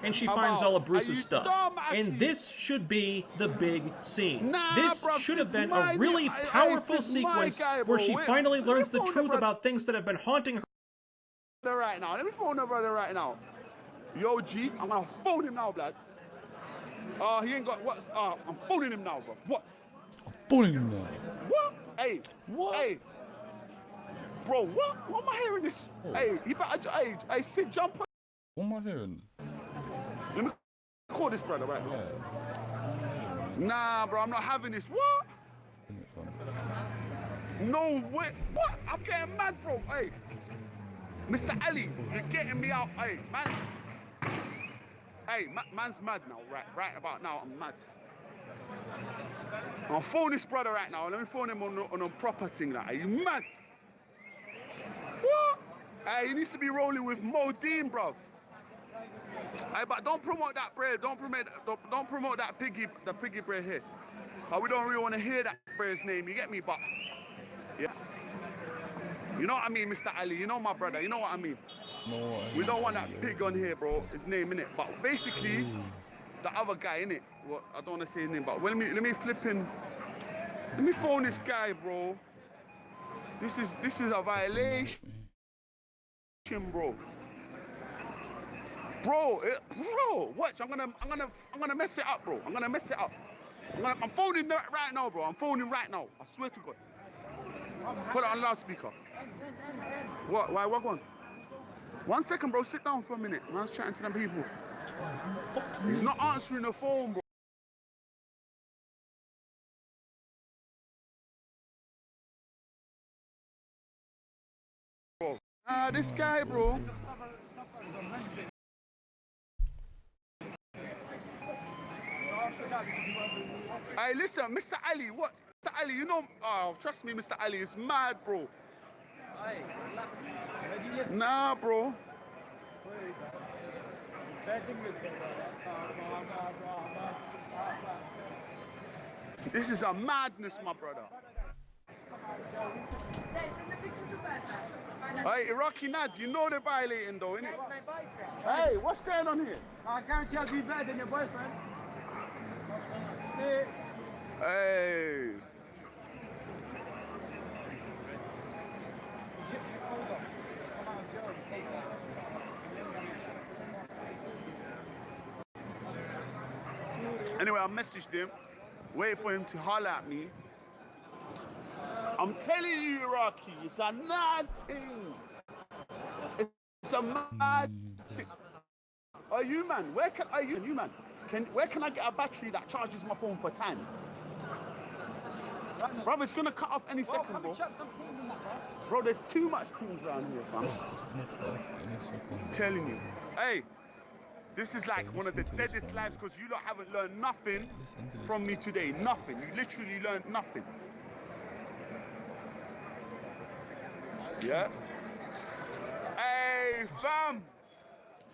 and she finds all of Bruce's stuff. And this should be the big scene. This should have been a really powerful sequence where she finally learns the truth about things that have been haunting her. Right now, let me phone the brother right now. Yo, G, I'm gonna phone him now, blood. He ain't got what's. I'm phoning him now, bro. What? Phoning him now. What? Hey. What? Hey. Bro, what? What am I hearing this? Oh. Hey, he better. Hey, Sid, jump. What am I hearing? Let me call this brother right now. Yeah. Nah, bro, I'm not having this. What? No way. What? I'm getting mad, bro. Hey. Mr. Ali, you're getting me out. Hey, man. Hey, man's mad now. Right about now, I'm mad. I'll phone this brother right now. Let me phone him on a proper thing. Like, are you mad? What? Hey, he needs to be rolling with Modine, bruv. Hey, but don't promote that bread. Don't promote that piggy bread here. Cause we don't really want to hear that bread's name. You get me? But yeah. You know what I mean, Mr. Ali? You know my brother, you know what I mean? No, we don't want that pig on here, bro. His name, innit? But basically, the other guy, innit? Well, I don't want to say his name, but let me flip in. Let me phone this guy, bro. This is a violation, bro. Bro, watch. I'm gonna mess it up, bro. I'm gonna mess it up. I'm phoning right now, bro. I'm phoning right now. I swear to God. Put it on loudspeaker. What? Why? What one? 1 second, bro. Sit down for a minute. Man's chatting to them people. He's not answering the phone, bro. This guy, bro. Hey, listen, Mr. Ali, what? Mr. Ali, you know, trust me, Mr. Ali, it's mad, bro. Nah, bro. This is a madness, my brother. Hey, Iraqi Nad, you know they're violating though, innit? Hey, what's going on here? I guarantee I'll be better than your boyfriend. Hey. Anyway, I messaged him, waiting for him to holler at me. I'm telling you, Iraqi, it's a mad thing. It's a mad thing. Are you, man? Where can I get a battery that charges my phone for time? Bro, it's gonna cut off any second, bro. Bro, there's too much things around here, fam. I'm telling you. Hey, this is like one of the deadest lives because you lot haven't learned nothing from me today. Nothing. You literally learned nothing. Yeah? Hey, fam!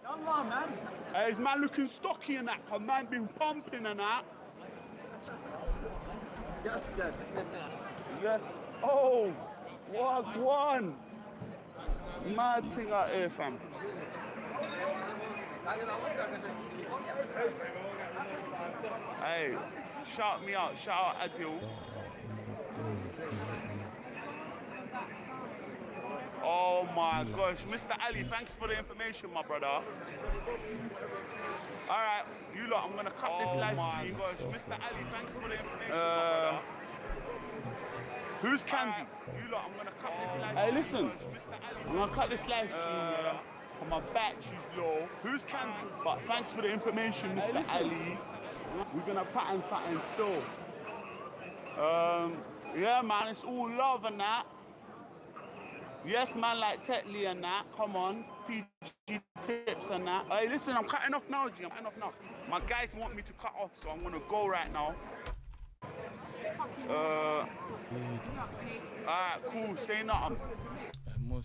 Yallah, man. Hey, is man looking stocky and that? Cause man been pumping and that. Yes, good. Yes. Oh, what one? Mad thing out here, fam. Hey, shout me out. Shout out Adil. Oh my gosh, Mr. Ali, thanks for the information, my brother. All right, you lot, I'm gonna cut this live stream. Gosh, Mr. Ali, thanks for the information, my brother. Who's Candy? You lot, I'm gonna cut this live stream. Hey, listen, I'm gonna cut this live stream. My battery's low. Who's Candy? But thanks for the information, Mr. Ali. We're gonna pattern something still. Yeah, man, it's all love and that. Yes, man, like Tetley and that. Come on, PG tips and that. Hey, listen, I'm cutting off now, G. I'm cutting off now. My guys want me to cut off, so I'm gonna go right now. Alright, cool. Say nothing.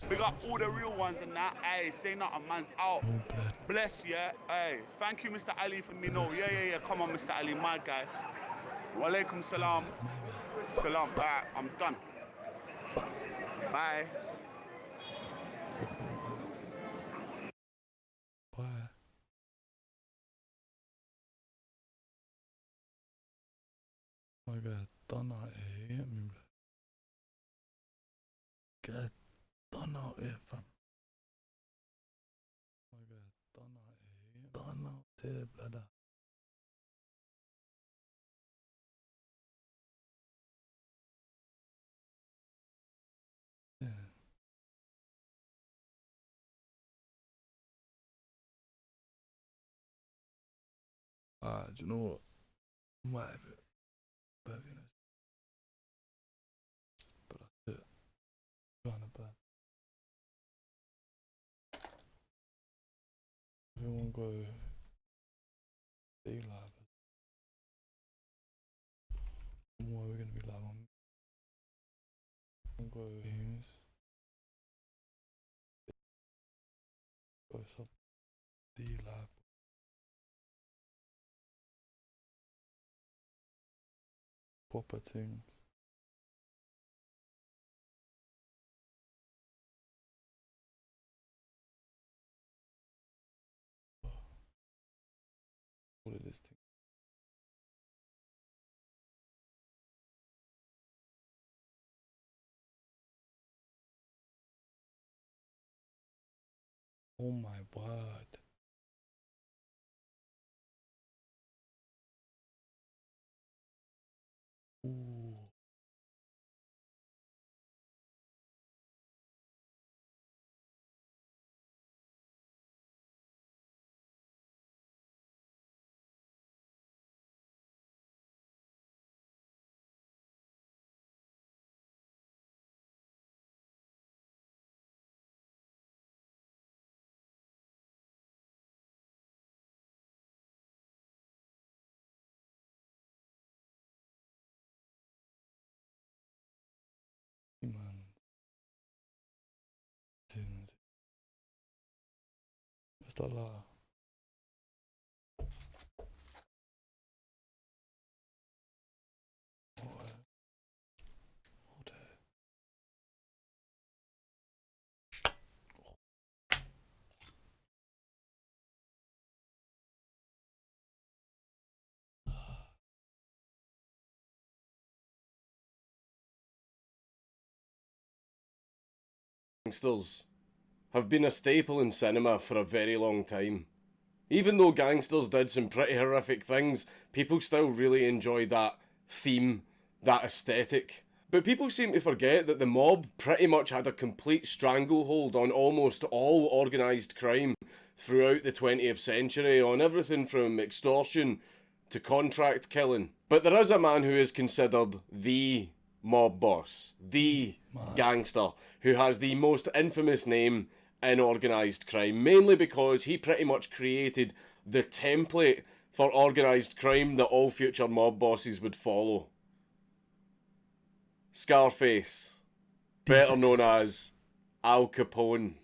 Big up all the real ones and that. Hey, say nothing, man's out. Bless, yeah. Hey, thank you, Mr. Ali, for me. No, yeah. Come on, Mr. Ali, my guy. Wa alaikum salam. Salam. Alright, I'm done. Bye. Gaddarna är min blöd. Gaddarna är fan. Gaddarna är blöda. Do you know what? Might have it. Burgundy. But that's it. Kind of bad. Everyone go D-Lab. Why are we going to be live on? We'll go games. Go sub D-Lab. Proper things. What is this thing? Oh my word. Ooh. Man. Sins. Bästa alla. Gangsters have been a staple in cinema for a very long time. Even though gangsters did some pretty horrific things, people still really enjoyed that theme, that aesthetic. But people seem to forget that the mob pretty much had a complete stranglehold on almost all organised crime throughout the 20th century, on everything from extortion to contract killing. But there is a man who is considered the mob boss, the gangster, who has the most infamous name in organised crime, mainly because he pretty much created the template for organised crime that all future mob bosses would follow. Scarface, better known as Al Capone.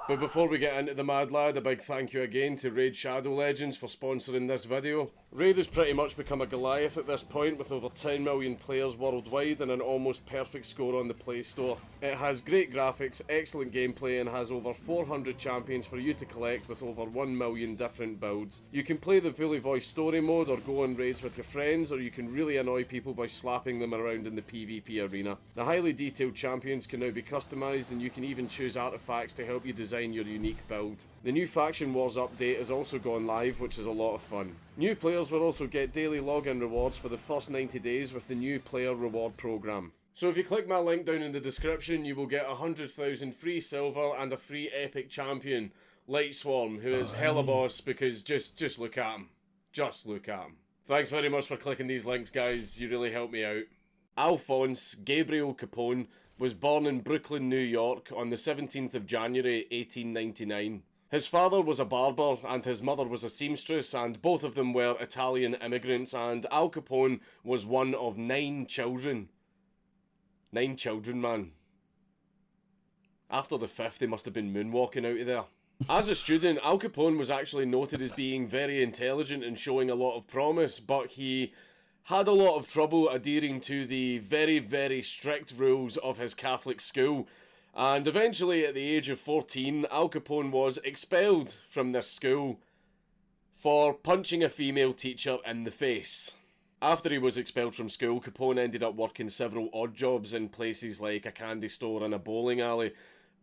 But before we get into the Mad Lad, a big thank you again to Raid Shadow Legends for sponsoring this video. Raid has pretty much become a Goliath at this point, with over 10 million players worldwide and an almost perfect score on the Play Store. It has great graphics, excellent gameplay, and has over 400 champions for you to collect with over 1 million different builds. You can play the fully voiced story mode or go on raids with your friends, or you can really annoy people by slapping them around in the PvP arena. The highly detailed champions can now be customised, and you can even choose artifacts to help you design your unique build. The new Faction Wars update has also gone live, which is a lot of fun. New players will also get daily login rewards for the first 90 days with the new player reward program. So if you click my link down in the description, you will get 100,000 free silver and a free epic champion, Lightswarm, who is hella boss because just look at him. Just look at him. Thanks very much for clicking these links, guys. You really helped me out. Alphonse Gabriel Capone was born in Brooklyn, New York on the 17th of January 1899. His father was a barber and his mother was a seamstress, and both of them were Italian immigrants, and Al Capone was one of 9 children. 9 children, man. After the fifth, they must have been moonwalking out of there. As a student, Al Capone was actually noted as being very intelligent and showing a lot of promise, but he had a lot of trouble adhering to the very, very strict rules of his Catholic school. And eventually, at the age of 14, Al Capone was expelled from this school for punching a female teacher in the face. After he was expelled from school, Capone ended up working several odd jobs in places like a candy store and a bowling alley.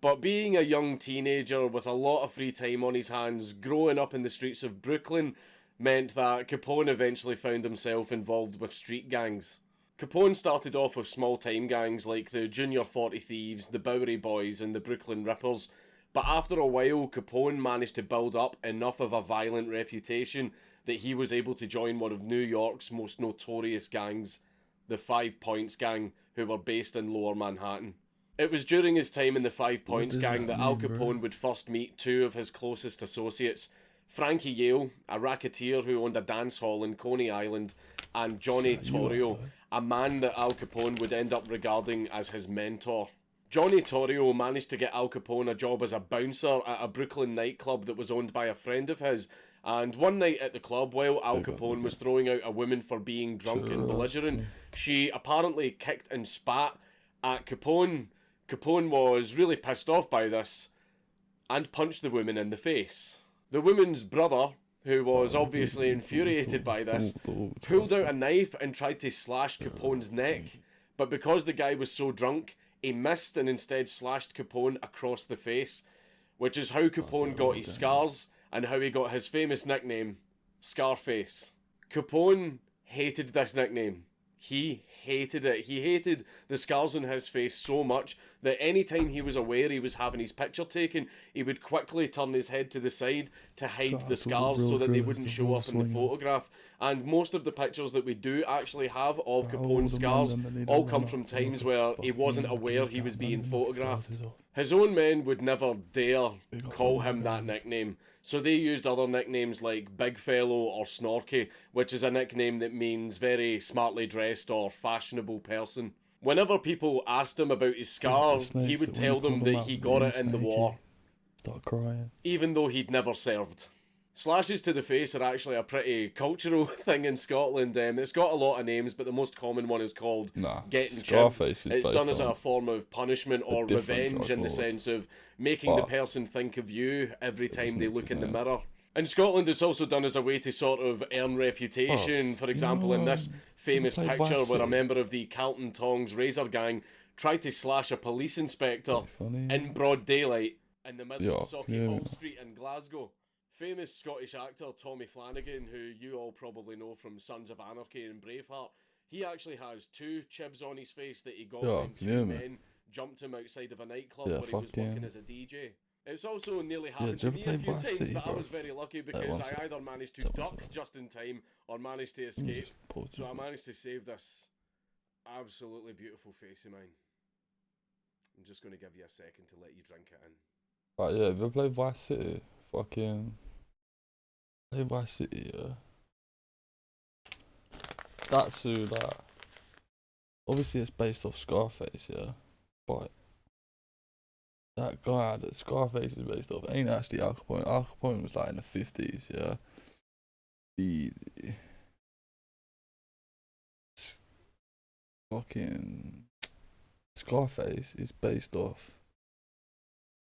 But being a young teenager with a lot of free time on his hands, growing up in the streets of Brooklyn, meant that Capone eventually found himself involved with street gangs. Capone started off with small-time gangs like the Junior 40 Thieves, the Bowery Boys, and the Brooklyn Rippers, but after a while, Capone managed to build up enough of a violent reputation that he was able to join one of New York's most notorious gangs, the 5 Points Gang, who were based in Lower Manhattan. It was during his time in the 5 Points Gang that Al Capone would first meet two of his closest associates, Frankie Yale, a racketeer who owned a dance hall in Coney Island, and Johnny Torrio, a man that Al Capone would end up regarding as his mentor. Johnny Torrio managed to get Al Capone a job as a bouncer at a Brooklyn nightclub that was owned by a friend of his, and one night at the club, while Al Capone was throwing out a woman for being drunk and belligerent, she apparently kicked and spat at Capone. Capone was really pissed off by this and punched the woman in the face. The woman's brother, who was obviously infuriated by this, pulled out a knife and tried to slash Capone's neck, but because the guy was so drunk, he missed and instead slashed Capone across the face, which is how Capone got his scars and how he got his famous nickname, Scarface. Capone hated this nickname. He hated it. He hated the scars on his face so much that anytime he was aware he was having his picture taken, he would quickly turn his head to the side to hide the scars so that they wouldn't show up in the photograph. And most of the pictures that we do actually have of Capone's scars all come from times where he wasn't aware he was being photographed. His own men would never dare call him that nickname, so they used other nicknames like Big Fellow or Snorky, which is a nickname that means very smartly dressed or fashionable person. Whenever people asked him about his scars, he would tell them that he got it in the war, Start crying. even though he'd never served. Slashes to the face are actually a pretty cultural thing in Scotland. It's got a lot of names, but the most common one is called getting Scarface chipped. It's done as a form of punishment or revenge in the sense of making the person think of you every time they look in the mirror. In Scotland, it's also done as a way to sort of earn reputation. For example, in this famous picture where a member of the Carlton Tongs Razor Gang tried to slash a police inspector in broad daylight in the middle of Sauchiehall Street in Glasgow. Famous Scottish actor Tommy Flanagan, who you all probably know from Sons of Anarchy and Braveheart, he actually has 2 chibs on his face that he got when 2 men jumped him outside of a nightclub where he was working as a DJ. It's also nearly happened to me a few times, but I was very lucky because I either managed to duck just in time or managed to escape. So I managed to save this absolutely beautiful face of mine. I'm just going to give you a second to let you drink it in. Right, yeah, have you ever played Vice City? Fucking play Vice City, yeah. That's who that. Obviously, it's based off Scarface, yeah. But that guy that Scarface is based off ain't actually Al Capone. Al Capone was like in the 50s, yeah. The fucking Scarface is based off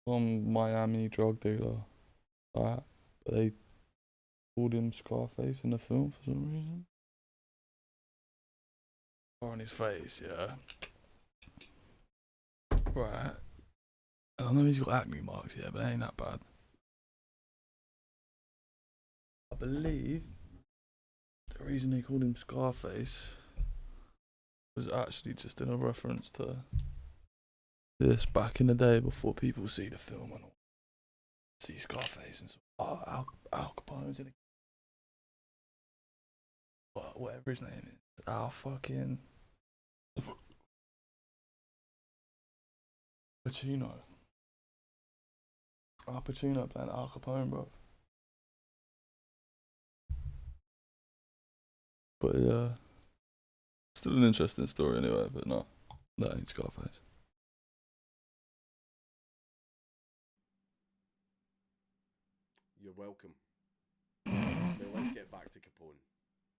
some Miami drug dealer. Right, but they called him Scarface in the film for some reason. On his face, yeah. Right. I know he's got acne marks, yeah, but it ain't that bad. I believe the reason they called him Scarface was actually just in a reference to this back in the day before people see the film and all. See Scarface and so, Al Capone's in a whatever his name is. Al fucking Pacino. Al Pacino playing Al Capone, bro. But yeah, still an interesting story anyway. But no, that ain't Scarface. welcome. Now let's get back to Capone.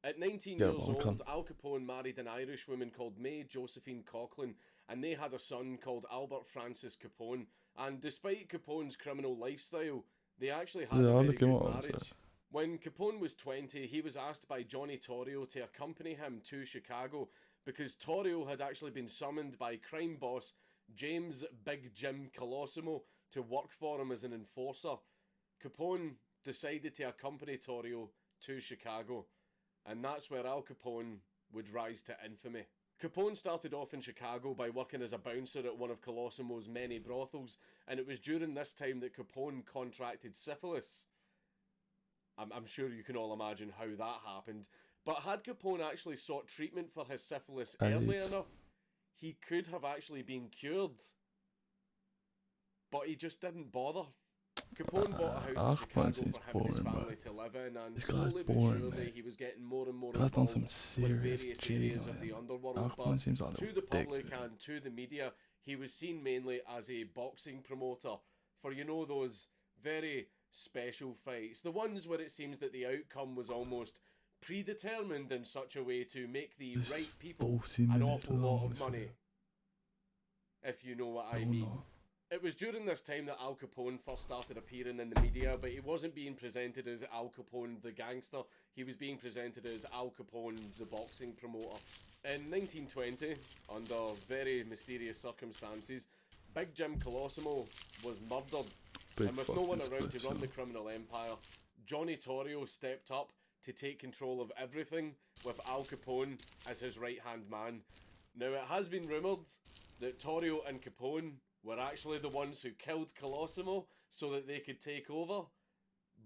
At 19 years old, Al Capone married an Irish woman called May Josephine Coughlin, and they had a son called Albert Francis Capone. And despite Capone's criminal lifestyle, they actually had a very good marriage. When Capone was 20, he was asked by Johnny Torrio to accompany him to Chicago because Torrio had actually been summoned by crime boss James Big Jim Colosimo to work for him as an enforcer. Capone decided to accompany Torrio to Chicago, and that's where Al Capone would rise to infamy. Capone started off in Chicago by working as a bouncer at one of Colosimo's many brothels, and it was during this time that Capone contracted syphilis. I'm sure you can all imagine how that happened, but had Capone actually sought treatment for his syphilis early enough, he could have actually been cured. But he just didn't bother. Capone bought a house in Chicago for him and his family to live in, and slowly but surely he was getting more and more involved with various areas of the underworld. But to the public and to the media, he was seen mainly as a boxing promoter for, you know, those very special fights. The ones where it seems that the outcome was almost predetermined in such a way to make the right people an awful lot of money. If you know what I mean. It was during this time that Al Capone first started appearing in the media, but he wasn't being presented as Al Capone the gangster, he was being presented as Al Capone the boxing promoter. In 1920, under very mysterious circumstances, Big Jim Colosimo was murdered, and with no one around to run the criminal empire, Johnny Torrio stepped up to take control of everything, with Al Capone as his right-hand man. Now, it has been rumoured that Torrio and Capone were actually the ones who killed Colosimo so that they could take over,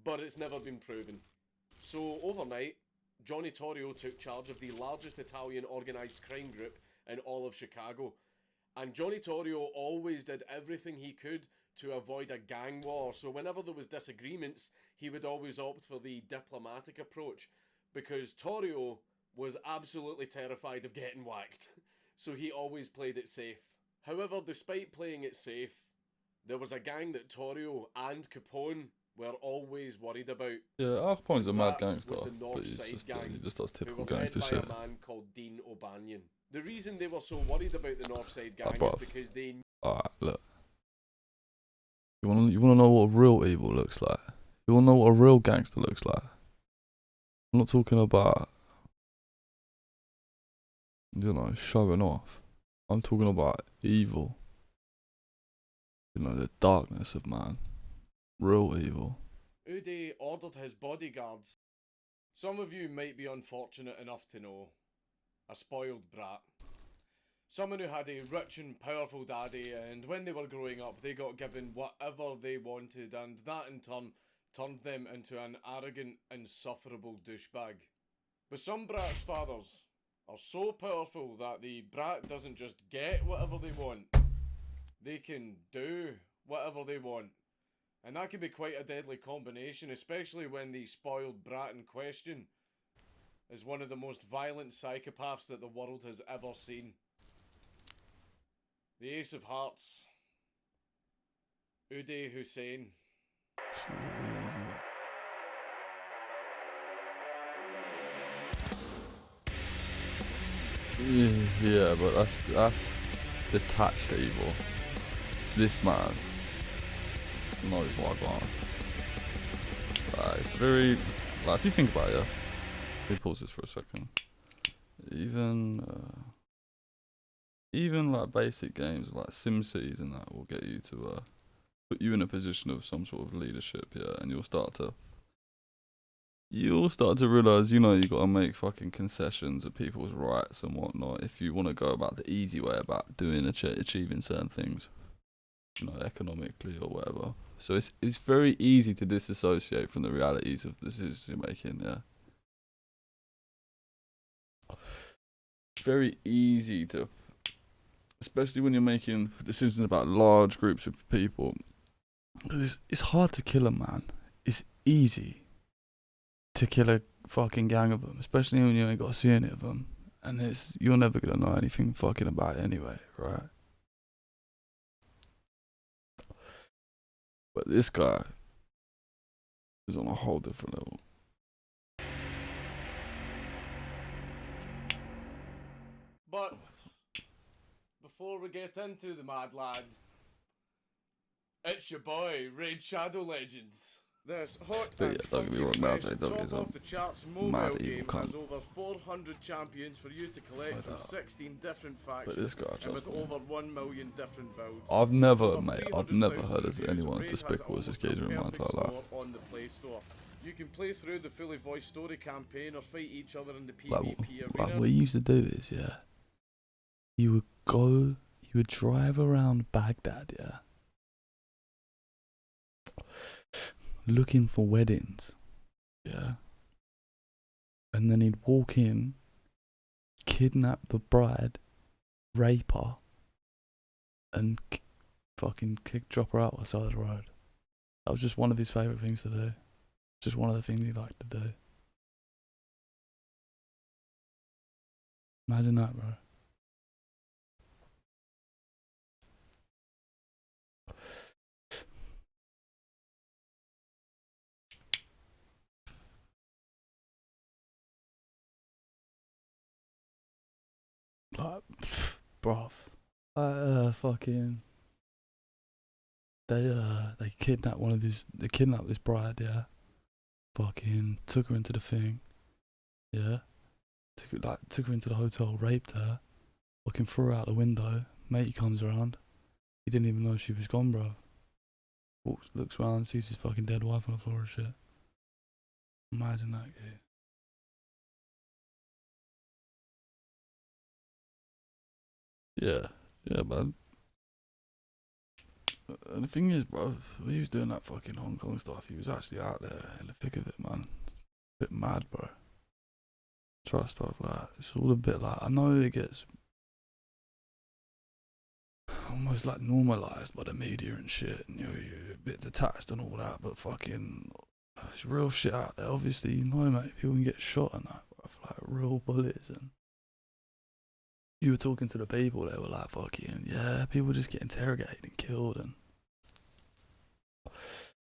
but it's never been proven. So overnight, Johnny Torrio took charge of the largest Italian organised crime group in all of Chicago, and Johnny Torrio always did everything he could to avoid a gang war, so whenever there was disagreements, he would always opt for the diplomatic approach, because Torrio was absolutely terrified of getting whacked, so he always played it safe. However, despite playing it safe, there was a gang that Torrio and Capone were always worried about. Yeah, Al Capone's a mad gangster, but he just does typical gangster shit. By a man called Dean O'Banion. The reason they were so worried about the Northside gang is because they knew... Alright, look. You wanna know what real evil looks like? You wanna know what a real gangster looks like? I'm not talking about, you know, showing off. I'm talking about evil. You know, the darkness of man. Real evil. Uday ordered his bodyguards. Some of you might be unfortunate enough to know a spoiled brat. Someone who had a rich and powerful daddy, and when they were growing up they got given whatever they wanted, and that in turn turned them into an arrogant, insufferable douchebag. But some brats' fathers are so powerful that the brat doesn't just get whatever they want, they can do whatever they want. And that can be quite a deadly combination, especially when the spoiled brat in question is one of the most violent psychopaths that the world has ever seen. The Ace of Hearts, Uday Hussein. Yeah, but that's detached evil. This man knows what I want. It's very, like, if you think about it, yeah. Let me pause this for a second. Even like basic games like SimCities and that will get you to put you in a position of some sort of leadership, yeah, and you'll start to realise, you know, you gotta make fucking concessions of people's rights and whatnot if you want to go about the easy way about doing achieving certain things, you know, economically or whatever. So it's very easy to disassociate from the realities of the decisions you're making, yeah. It's very easy to, especially when you're making decisions about large groups of people, because it's hard to kill a man. It's easy to kill a fucking gang of them, especially when you ain't got to see any of them, and you're never gonna know anything fucking about it anyway, right? But this guy, is on a whole different level. But before we get into the mad lad, it's your boy, Raid Shadow Legends. This hot But and yeah, don't get me funky wrong, fresh Nazi, top of the charts mobile mad game evil has cunt. over 400 champions for you to collect Like from that. 16 different But factions this guy, and with trust me. over 1 million different builds. I've never, Over mate, I've 300,000 never heard of reviews, anyone as Raid has despicable as this almost geezer in my perfect entire life. score on the Play Store. You can play through the fully voiced story campaign or fight each other in the Like, PvP like arena. what you used to do is, yeah, you would drive around Baghdad, yeah, looking for weddings, yeah, and then he'd walk in, kidnap the bride, rape her, and drop her out on the side of the road. That was just one of his favourite things to do. Just one of the things he liked to do. Imagine that, bro. Like, bruv. Fucking. They kidnapped they kidnapped this bride, yeah. Fucking took her into the thing, yeah. Took her into the hotel, raped her, fucking threw her out the window. Matey comes around. He didn't even know she was gone, bro. Looks around, sees his fucking dead wife on the floor and shit. Imagine that, kid. Yeah, man. And the thing is, bro, when he was doing that fucking Hong Kong stuff, he was actually out there in the thick of it, man. Bit mad, bro. Trust, bro. Like, it's all a bit like, I know it gets almost like normalised by the media and shit, and you're a bit detached and all that, but fucking, it's real shit out there. Obviously, you know, mate, people can get shot and that, bro, like real bullets. And you were talking to the people, they were like, fucking, yeah, people just get interrogated and killed and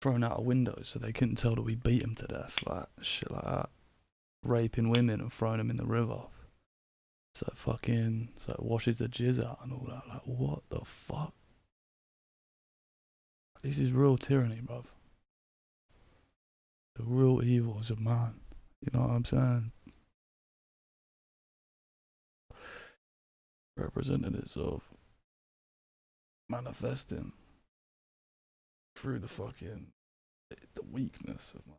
thrown out of windows so they couldn't tell that we beat them to death, like shit like that. Raping women and throwing them in the river. So it washes the jizz out and all that. Like, what the fuck? This is real tyranny, bruv. The real evils of man. You know what I'm saying? Representatives of manifesting through the weakness of man.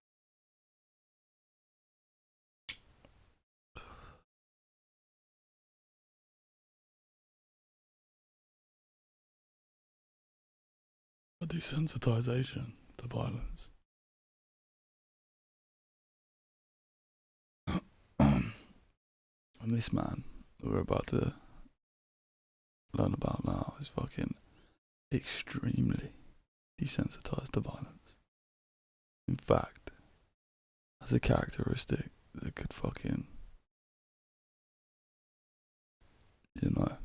A desensitization to violence. And this man that we're about to learn about now is fucking extremely desensitized to violence. In fact, has a characteristic that could fucking, you know,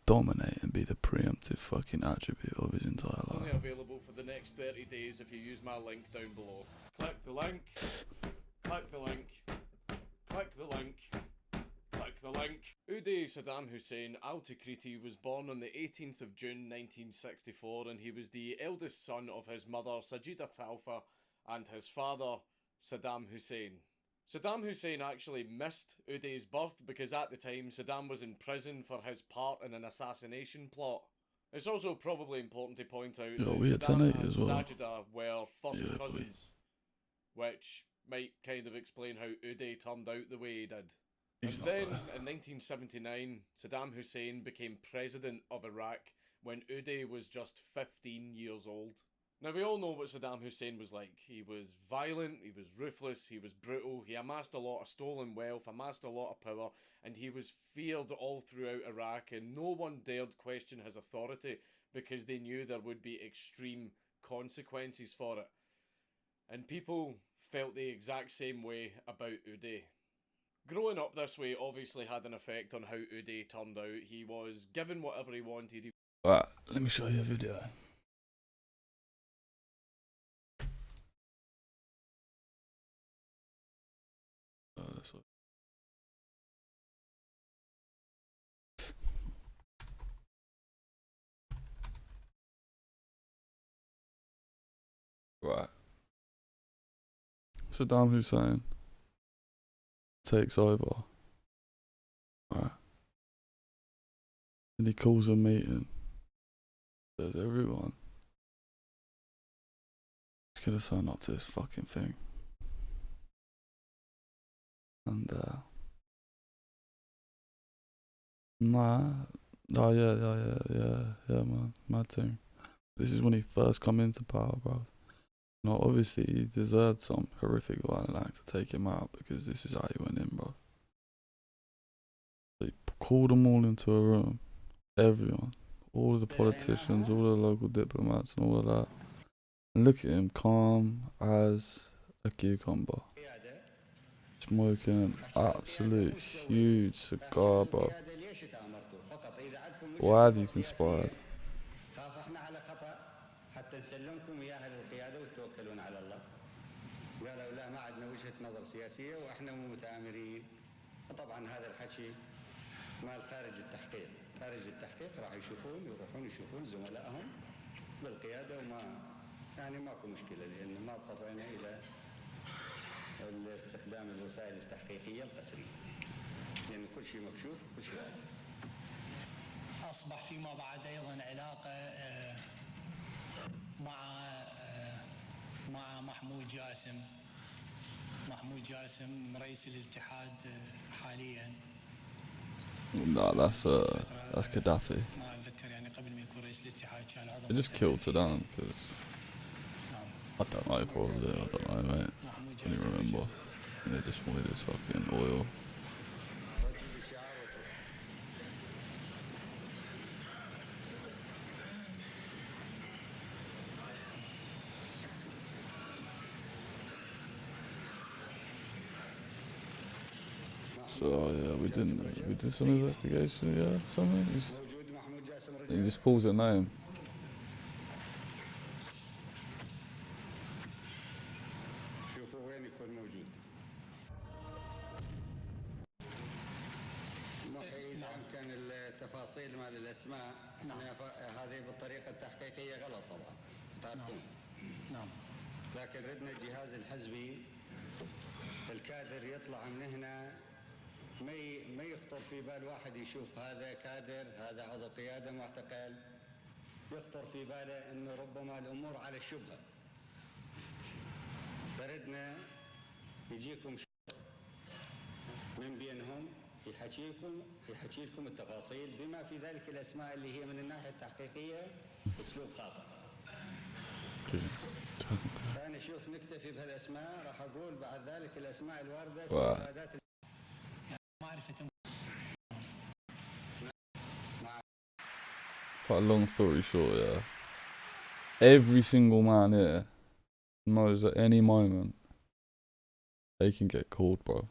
dominate and be the preemptive fucking attribute of his entire life. Only available for the next 30 days if you use my link down below. Click the link. Click the link. Click the link. Click the link. Uday Saddam Hussein Al-Tikriti was born on the 18th of June 1964, and he was the eldest son of his mother Sajida Talfa and his father Saddam Hussein. Saddam Hussein actually missed Uday's birth because at the time Saddam was in prison for his part in an assassination plot. It's also probably important to point out that Saddam and Sajida were first cousins, which might kind of explain how Uday turned out the way he did. And then, in 1979, Saddam Hussein became president of Iraq when Uday was just 15 years old. Now, we all know what Saddam Hussein was like. He was violent, he was ruthless, he was brutal, he amassed a lot of stolen wealth, amassed a lot of power, and he was feared all throughout Iraq, and no one dared question his authority because they knew there would be extreme consequences for it. And people felt the exact same way about Uday. Growing up this way obviously had an effect on how Uday turned out. He was given whatever he wanted. Right, let me show you a video. Right. Saddam Hussein takes over. Right. And he calls a meeting. Says everyone. He's gonna sign up to this fucking thing. And oh yeah, man, mad thing. This is when he first come into power, bro. No, obviously he deserved some horrific violent act to take him out because this is how he went in, bro. They called them all into a room, everyone, all of the politicians, all the local diplomats and all of that. And look at him, calm as a cucumber. Smoking an absolute huge cigar, bro. Why have you conspired? نسلمكم اياها للقياده وتتوكلون على الله. قالوا لا ما عندنا وجهه نظر سياسيه واحنا مو متآمرين. طبعا هذا الحكي مال خارج التحقيق، خارج التحقيق راح يروحون يشوفون زملائهم بالقياده وما يعني ماكو مشكله لان ما اضطرينا الى استخدام الوسائل التحقيقيه القسريه. لان كل شيء مكشوف وكل شيء واضح. اصبح فيما بعد ايضا علاقه مع محمود جاسم رئيس الاتحاد حاليا. No, that's Gaddafi. ما اتذكر يعني قبل ما يكون رئيس الاتحاد كان عضو. They just killed Saddam because I don't know, probably. I don't know, mate. I don't remember. They just wanted his fucking oil. So yeah, we did some investigation, yeah, something. He just calls a name. شوفوا وين يكون موجود. إذا أمكن التفاصيل مال الأسماء هذه بالطريقة التحقيقية غلط طبعا. تعرفون. نعم. لكن ردنا الجهاز الحزبي الكادر يطلع من هنا ما يخطر في بال واحد يشوف هذا كادر هذا عضو قيادة معتقل يخطر في باله انه ربما الامور على الشبهة. فردنا يجيكم شخص من بينهم يحكي لكم التفاصيل بما في ذلك الاسماء اللي هي من الناحية التحقيقية اسلوب خاطئ. فانا اشوف نكتفي بهالاسماء راح اقول بعد ذلك الاسماء الواردة في مفادات Quite a long story short, yeah. Every single man here knows at any moment they can get called, bro.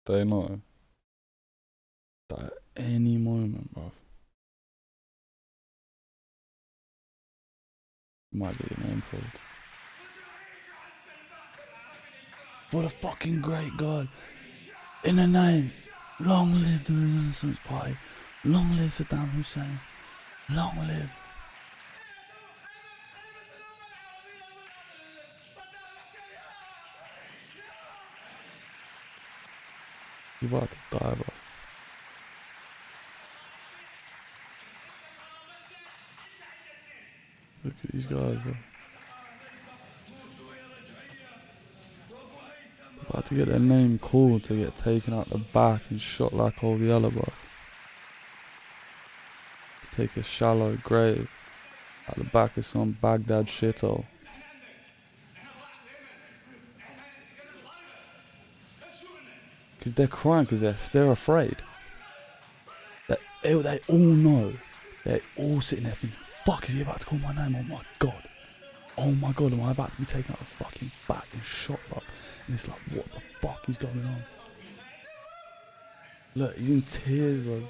They know that at any moment, bro. Might be your name called. For the fucking great God. In the name, long live the Renaissance Party, long live Saddam Hussein, long live. He's about to die, bro. Look at these guys, bro. About to get their name called to get taken out the back and shot like all the other, bro. To take a shallow grave at the back of some Baghdad shithole. Because they're crying because they're afraid. They all know. They're all sitting there thinking, fuck, is he about to call my name? Oh my god. Oh my god, am I about to be taken out the fucking back and shot, bro? And it's like, what the fuck is going on? Look, he's in tears, bro.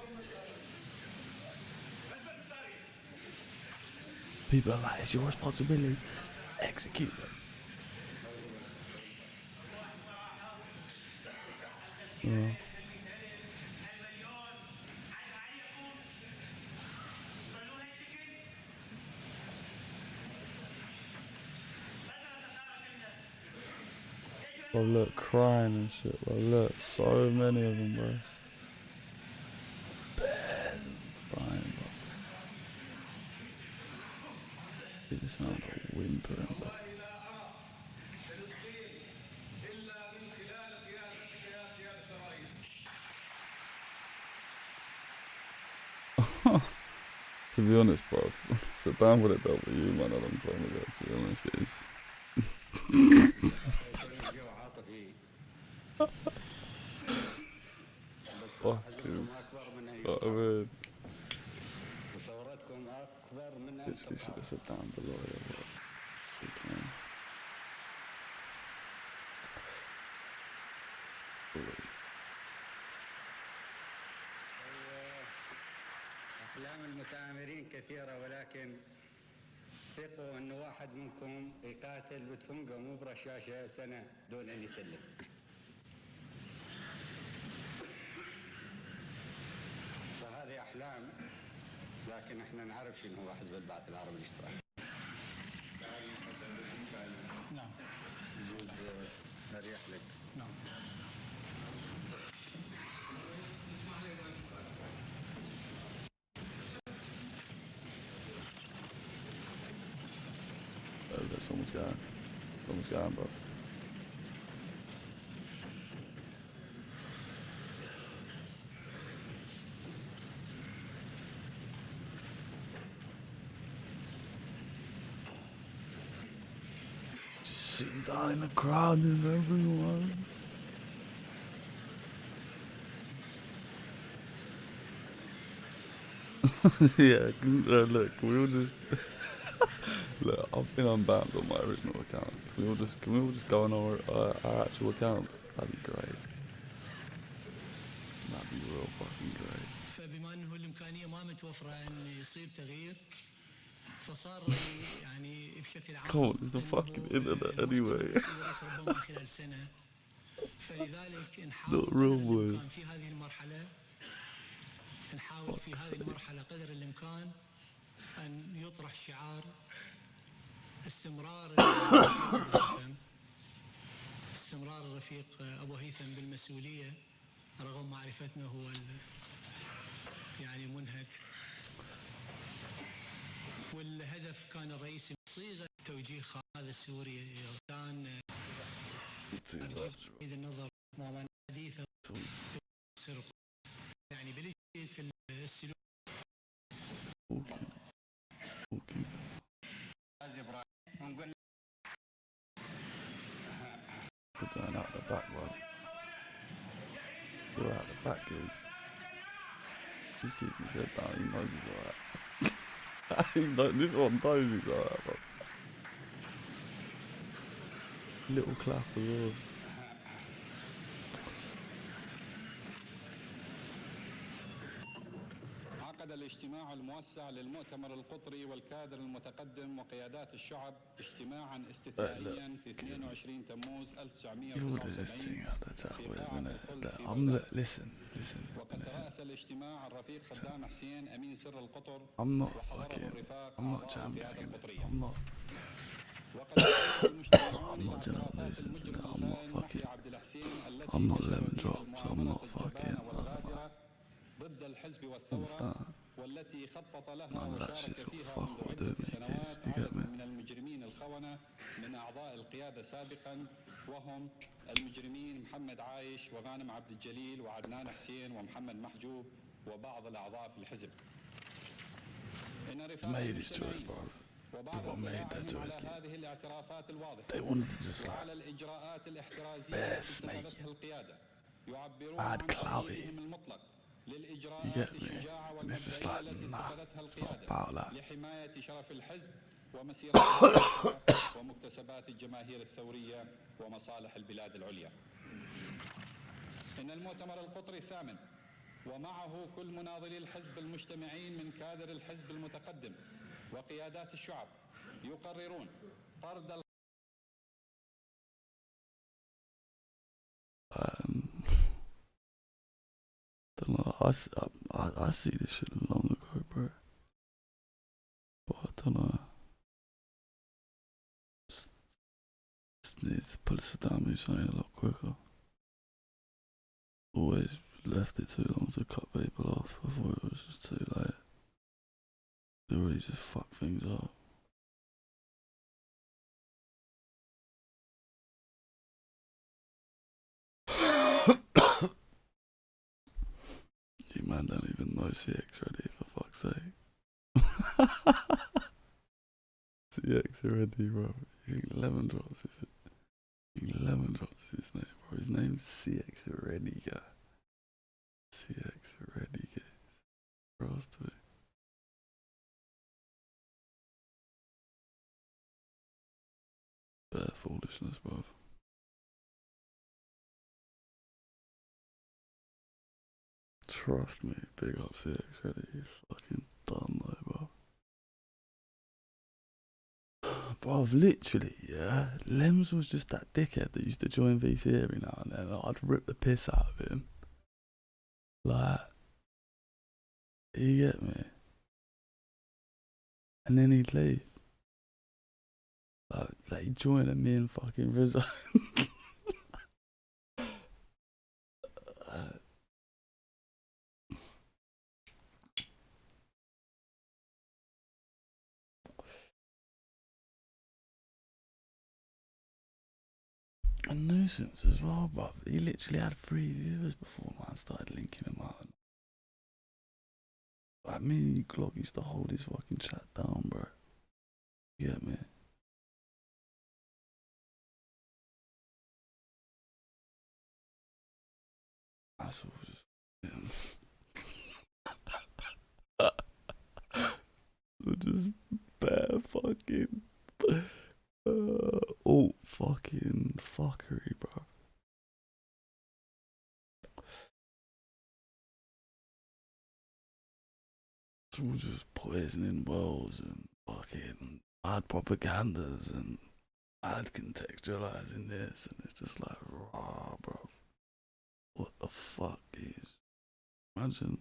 People are like, it's your responsibility. Execute them. Yeah. Bro, look, crying and shit, bro. Look, so many of them, bro. Bears and crying, bro. You can sound like whimpering, bro. To be honest, bro, Saddam would have dealt with you, man, a long time ago, to be honest, guys. Fucking, I mean, literally should have sat down below here, but we can. أحلام المتآمرين كثيرة، ولكن ثقوا أن واحد منكم يقاتل وتفنقوا مو برشاشة سنة دون أن يسلم. فهذه أحلام، لكن احنا نعرف شنو هو حزب البعث العربي الاشتراكي. نعم. يجوز نريح لك. نعم. Someone's gone. Someone's gone, bro. Just sitting down in the crowd with everyone. Yeah, look, we all just look. I've been unbanned on my original account. Can we all just go on our actual accounts? That'd be great. That'd be real fucking great. فبما انه الامكانيه ما متوفره ان يصير تغيير فصار يعني بشكل عام. Come on, it's the fucking internet anyway. ربما خلال سنه فلذلك Not real boys. في هذه المرحله نحاول في هذه المرحله قدر الامكان ان يطرح شعار استمرار الرفيق ابو هيثم بالمسؤوليه رغم معرفتنا هو يعني منهك، والهدف كان الرئيسي صيغه توجيه قاده سوريا كان اذا النظر امام حديثه يعني بلجيه السلوك. We're going out the back, bro. We're out the back, guys. Just keep his head down. He knows he's alright. This one knows he's alright, bro. Little clap as well. عقد الاجتماع الموسع للمؤتمر القطري والكادر المتقدم وقيادات الشعب اجتماعا استثنائيا في 22 تموز 1979 Listen. وقد الاجتماع الرفيق صدام حسين امين سر القطر. I'm not jamming. I'm not lemon drop, so I'm not fucking. ضد الحزب والثورة والتي خطط لها وشارك فيها من المجرمين الخونة من أعضاء القيادة سابقا، وهم المجرمين محمد عايش وغانم عبد الجليل وعدنان حسين ومحمد محجوب وبعض الأعضاء في الحزب. Made his choice, bro. People made that choice. They wanted to just like bare snake, bad cloudy. You get me? And it's just like, nah, it's not about that. لحماية شرف الحزب ومسيرة ومكتسبات الجماهير الثورية ومصالح البلاد العليا. إن المؤتمر القطري الثامن ومعه كل مناضلي الحزب المجتمعين من كادر الحزب المتقدم وقيادات الشعب يقررون طرد don't know. I see this shit long ago, bro. But I don't know. Just need to put Saddam Hussein a lot quicker. Always left it too long to cut people off. I thought it was just too late. They already just fucked things up. You man don't even know CX ready, for fuck's sake. CX ready, bro. You think Lemon Drops is it? You think Lemon Drops is his name, bro. His name's CX ready, guy. CX ready, guys. Bros to me. Bare foolishness, bro. Trust me, big up CX ready. You fucking done though, bro. Bruv, literally, yeah. Lems was just that dickhead that used to join VC every now and then. I'd rip the piss out of him. Like, you get me? And then he'd leave. Like he'd join and me and fucking resign. A nuisance as well, bruv. He literally had 3 viewers before man started linking him out. Like me and Glock used to hold his fucking chat down, bro. You get me? That's all just bare fucking all fucking fuckery, bro. It's all just poisoning wells and fucking bad propagandas and bad contextualizing this, and it's just like raw, bro. What the fuck is? Imagine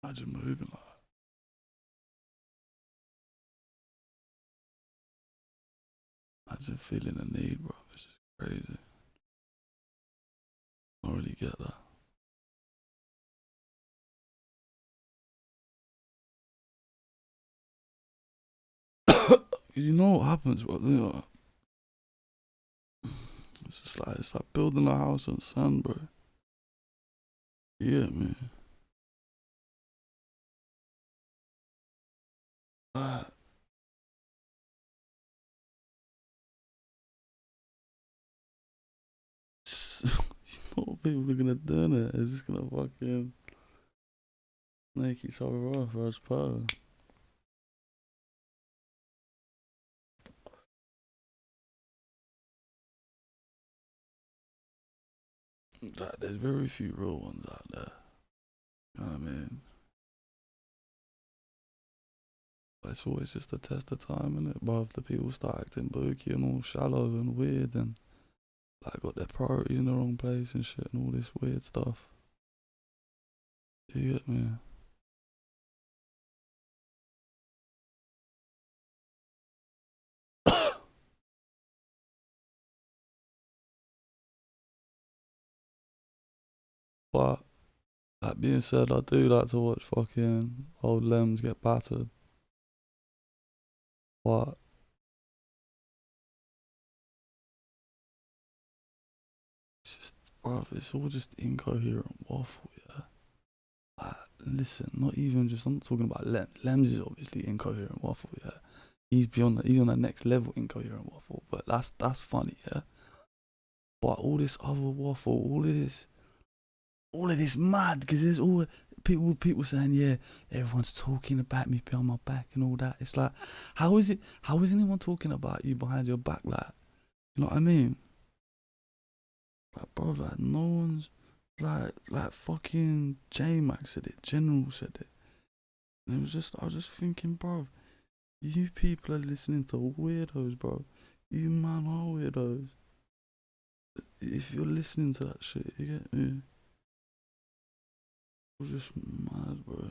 moving like that. Imagine feeling a need, bro. It's just crazy. I don't really get that. Cause you know what happens, bro. You know, it's like building a house on sand, bro. Yeah, man. You know what people are gonna do now? They're just gonna fucking make each other off as part. Like, there's very few real ones out there. You know what I mean? But it's always just a test of time, innit? But if the people start acting booky and all shallow and weird and like got their priorities in the wrong place and shit and all this weird stuff. You get me? But that being said, I do like to watch fucking old Lems get battered. But it's just, bruv, it's all just incoherent waffle, yeah. Like, listen, not even just, I'm not talking about Lems. Lems is obviously incoherent waffle, yeah. He's on the next level incoherent waffle, but that's funny, yeah. But all this other waffle, all of this mad, because there's all people saying, yeah, everyone's talking about me behind my back and all that. It's like, how is anyone talking about you behind your back? Like, you know what I mean? Like, bro, like, no one's, like fucking J-Max said it, General said it. And I was just thinking, bro, you people are listening to weirdos, bro. You man are weirdos. If you're listening to that shit, you get me? It was just mad, bro.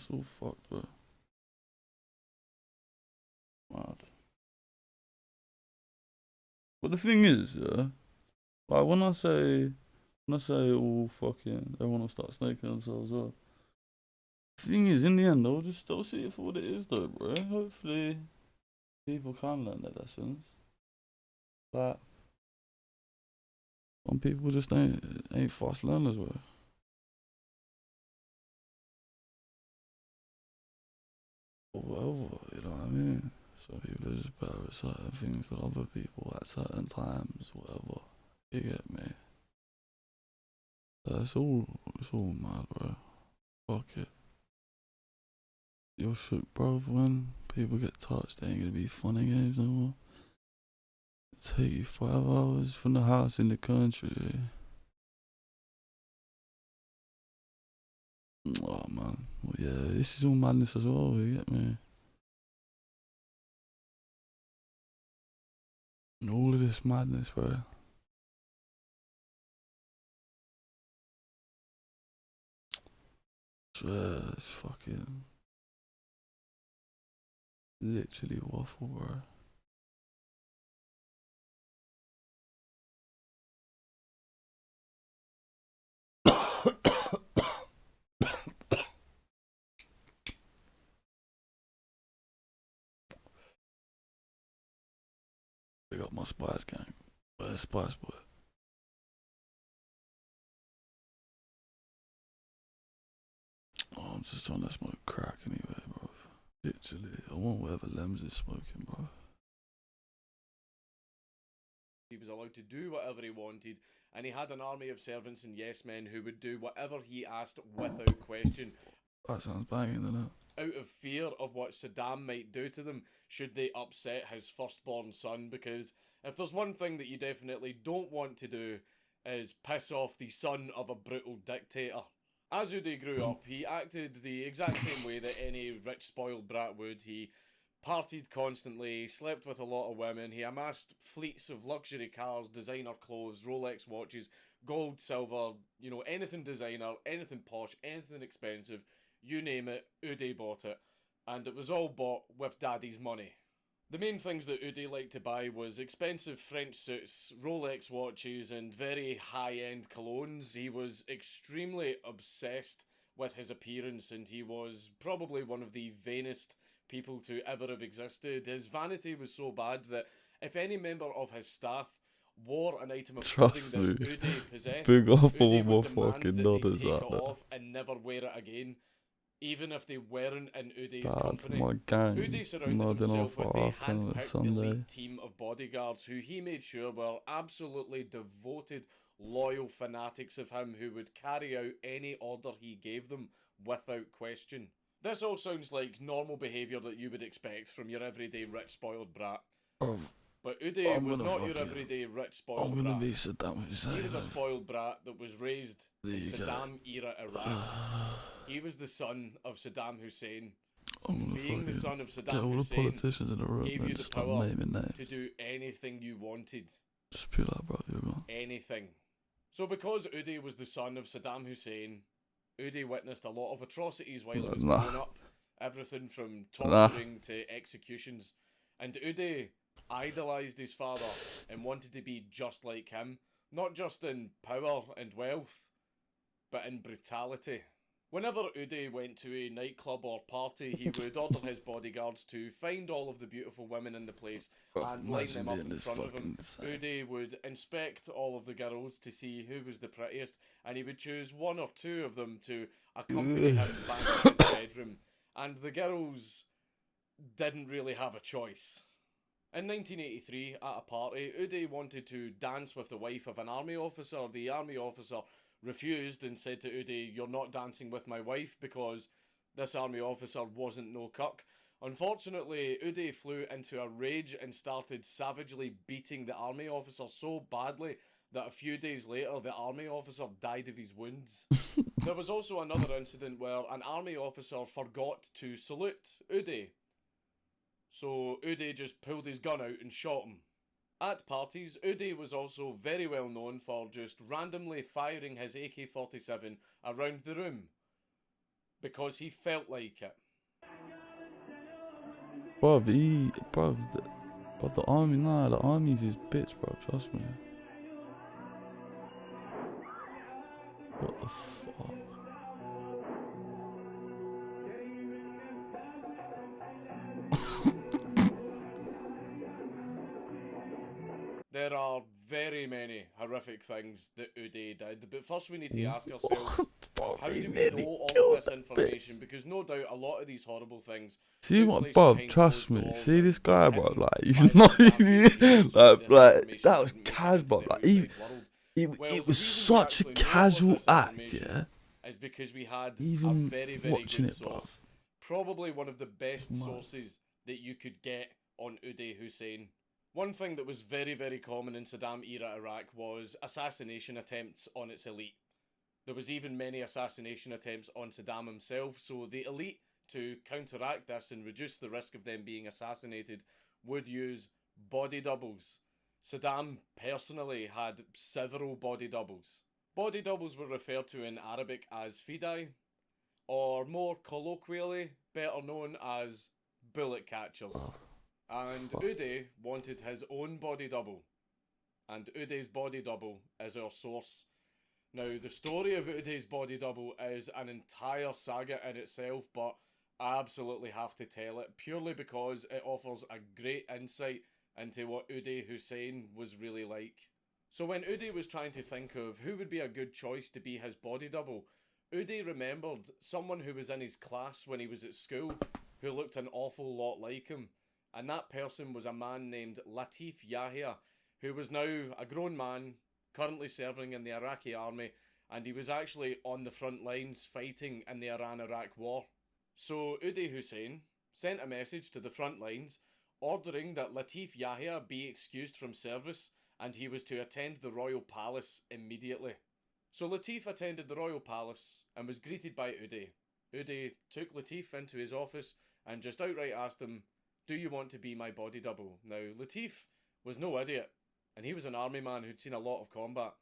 It's all fucked, bro. Mad. But the thing is, yeah, like when I say all fucking, everyone will start snaking themselves up. The thing is, in the end, they'll see it for what it is, though, bro. Hopefully, people can learn their lessons. But some people just ain't fast learners, bro. Or whatever, you know what I mean? So people are just better at certain things than other people at certain times, whatever. You get me? It's all mad, bro. Fuck it. You're shook, bro. When people get touched, they ain't gonna be fun and games no more. Take you 5 hours from the house in the country. Oh man, well, yeah, this is all madness as well. You get me? All of this madness, bro. Swear, it's fucking literally waffle, bro. Big up my Spice gang. Where's Spice Boy? Oh, I'm just trying to smoke crack anyway, bro. Literally, I want whatever Lems is smoking, bro. He was allowed to do whatever he wanted, and he had an army of servants and yes men who would do whatever he asked without question. That sounds banging, doesn't it? Out of fear of what Saddam might do to them should they upset his firstborn son, because if there's one thing that you definitely don't want to do is piss off the son of a brutal dictator. As Uday grew up, he acted the exact same way that any rich spoiled brat would. He partied constantly, slept with a lot of women, he amassed fleets of luxury cars, designer clothes, Rolex watches, gold, silver, you know, anything designer, anything posh, anything expensive, you name it, Uday bought it. And it was all bought with daddy's money. The main things that Uday liked to buy was expensive French suits, Rolex watches, and very high-end colognes. He was extremely obsessed with his appearance, and he was probably one of the vainest people to ever have existed. His vanity was so bad that if any member of his staff wore an item of clothing that Uday possessed, Big up all Uday my would demand fucking that nodders they take out it there. off and never wear it again, even if they weren't in Uday's That's company. my gang. Uday surrounded Nodding himself off with at a half 10 on a hand-picked Sunday. elite team of bodyguards who he made sure were absolutely devoted, loyal fanatics of him who would carry out any order he gave them without question. This all sounds like normal behaviour that you would expect from your everyday rich spoiled brat. But Uday was not your everyday rich spoiled I'm brat. gonna be Saddam Hussein. He was a spoiled brat that was raised in Saddam-era Iraq. He was the son of Saddam Hussein. Being the son of Saddam all the Hussein politicians in the room gave and you the just start power naming names. to do anything you wanted. Just be like, bro, you're gone. Anything. So because Uday was the son of Saddam Hussein, Uday witnessed a lot of atrocities while he was growing up. Everything from torturing to executions. And Uday idolised his father and wanted to be just like him. Not just in power and wealth, but in brutality. Whenever Uday went to a nightclub or party, he would order his bodyguards to find all of the beautiful women in the place and line them up in front of him. Uday would inspect all of the girls to see who was the prettiest, and he would choose one or two of them to accompany him back to his bedroom. And the girls didn't really have a choice. In 1983, at a party, Uday wanted to dance with the wife of an army officer. The army officer refused and said to Uday, "You're not dancing with my wife," because this army officer wasn't no cuck. Unfortunately, Uday flew into a rage and started savagely beating the army officer so badly that a few days later the army officer died of his wounds. There was also another incident where an army officer forgot to salute Uday. So Uday just pulled his gun out and shot him. At parties, Uday was also very well known for just randomly firing his AK-47 around the room. because he felt like it. Bruv, the army, nah, the army's his bitch, bro, trust me. What the fuck? There are very many horrific things that Uday did, but first we need to ask ourselves, how do we know all of this information? Because no doubt a lot of these horrible things. See what, bruv, trust me. See this guy, bro. Like, he's not. like, that was casual, like, it was such a casual act, yeah. Is because we had Even a very, very watching good it, bruv. source. Probably one of the best sources that you could get on Uday Hussein. One thing that was very, very common in Saddam-era Iraq was assassination attempts on its elite. There was even many assassination attempts on Saddam himself, so the elite, to counteract this and reduce the risk of them being assassinated, would use body doubles. Saddam personally had several body doubles. Body doubles were referred to in Arabic as fidai, or more colloquially, better known as bullet catchers. And Uday wanted his own body double. And Uday's body double is our source. Now, the story of Uday's body double is an entire saga in itself, but I absolutely have to tell it, purely because it offers a great insight into what Uday Hussein was really like. So when Uday was trying to think of who would be a good choice to be his body double, Uday remembered someone who was in his class when he was at school, who looked an awful lot like him. And that person was a man named Latif Yahya, who was now a grown man, currently serving in the Iraqi army, and he was actually on the front lines fighting in the Iran-Iraq war. So Uday Hussein sent a message to the front lines ordering that Latif Yahya be excused from service and he was to attend the royal palace immediately. So Latif attended the royal palace and was greeted by Uday. Uday took Latif into his office and just outright asked him, "Do you want to be my body double?" Now, Latif was no idiot, and he was an army man who'd seen a lot of combat,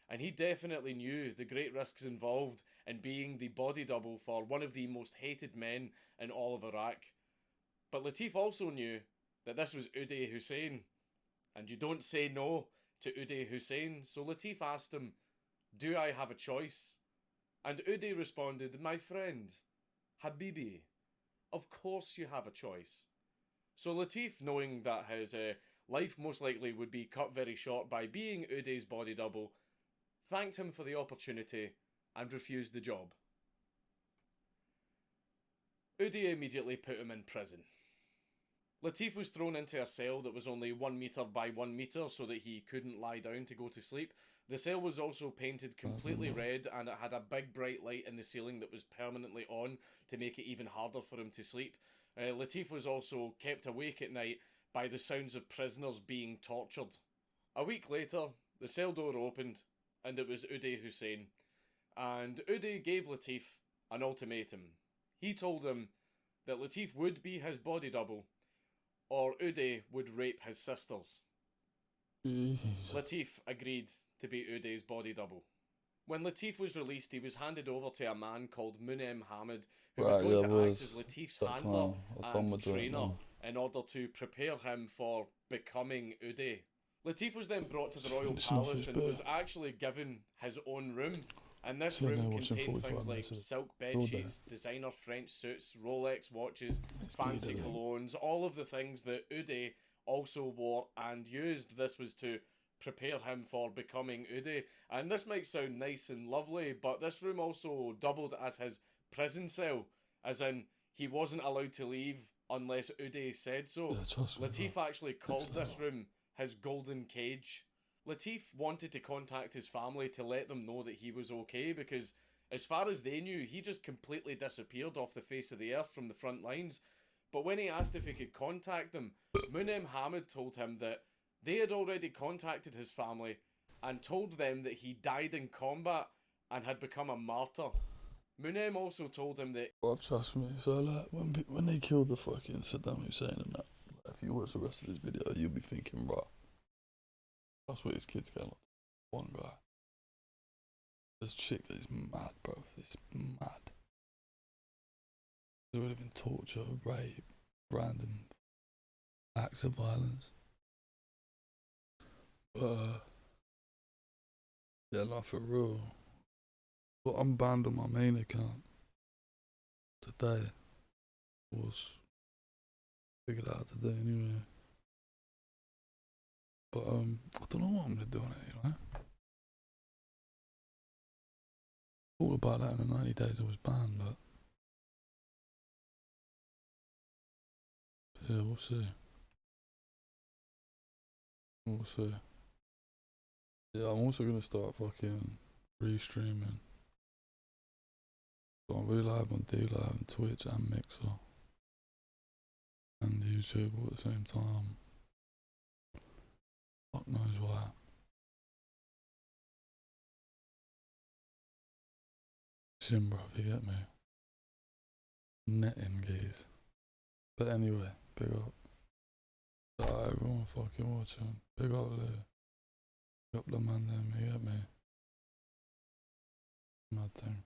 and he definitely knew the great risks involved in being the body double for one of the most hated men in all of Iraq. But Latif also knew that this was Uday Hussein, and you don't say no to Uday Hussein, so Latif asked him, "Do I have a choice?" And Uday responded, "My friend, Habibi, of course you have a choice." So Latif, knowing that his life most likely would be cut very short by being Uday's body double, thanked him for the opportunity and refused the job. Uday immediately put him in prison. Latif was thrown into a cell that was only 1 metre by 1 metre so that he couldn't lie down to go to sleep. The cell was also painted completely red and it had a big bright light in the ceiling that was permanently on to make it even harder for him to sleep. Latif was also kept awake at night by the sounds of prisoners being tortured. A week later, the cell door opened and it was Uday Hussein. And Uday gave Latif an ultimatum. He told him that Latif would be his body double or Uday would rape his sisters. Latif agreed to be Uday's body double. When Latif was released, he was handed over to a man called Munem Hamid, who was going to act as Latif's handler and trainer in order to prepare him for becoming Uday. Latif was then brought to the royal palace and was actually given his own room. And this room contained things like silk bedsheets, designer French suits, Rolex watches, fancy colognes, all of the things that Uday also wore and used. This was to prepare him for becoming Uday. And this might sound nice and lovely, but this room also doubled as his prison cell, as in he wasn't allowed to leave unless Uday said so. Latif actually called this room his golden cage. Latif wanted to contact his family to let them know that he was okay, because as far as they knew, he just completely disappeared off the face of the earth from the front lines. But when he asked if he could contact them, Munem Hamid told him that they had already contacted his family and told them that he died in combat and had become a martyr. Munem also told him that... Well, trust me, so like, when they killed the fucking Saddam Hussein and that, if you watch the rest of this video, you'll be thinking, bro, that's what his kids get like. One guy. This chick is mad, bro. It's mad. There would have been torture, rape, random acts of violence. But yeah, not for real. But I'm banned on my main account today. Was figured out today anyway. But I don't know what I'm gonna do on it, you know. Thought about that in the 90 days I was banned, but yeah, we'll see. We'll see. Yeah, I'm also gonna start fucking restreaming. So I'll be live on D-Live and Twitch and Mixer and YouTube all at the same time. Fuck knows why. Shimbra, if you get me. Netting geese. But anyway, big up. Everyone fucking watching. Big up there. Big up the man them, you get me. Mad thing.